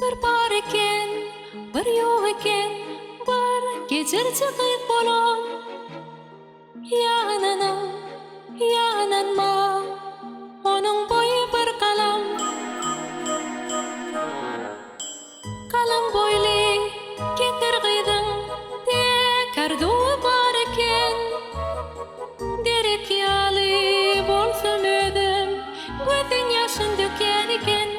Bir bar eken, bir ýok eken, bir geçirçi gyýyk bolan. Ýananyň, ýananma, onuň boýy bir galam. Galam boýly getir gyýdyň, tekerduwy bar eken. Derek ýaly bolsam ödüm, göziň ýaşyn döken eken.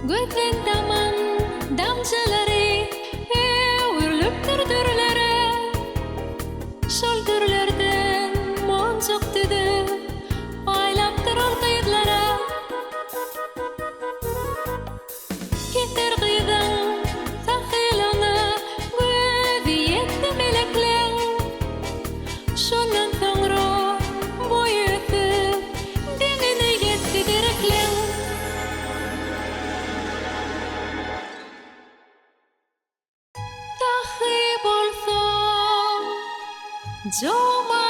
Gökden daman damçalary öwürlüp durdurlary. Şol dürlerden monjak tüdü aýlap durar gyýdlara. Getir gyýdyň sahylany gözi ýetdi melekleň. Şondan soňra boý ötüp deňini ýetdi direkleň. Dahi bolsa, Joma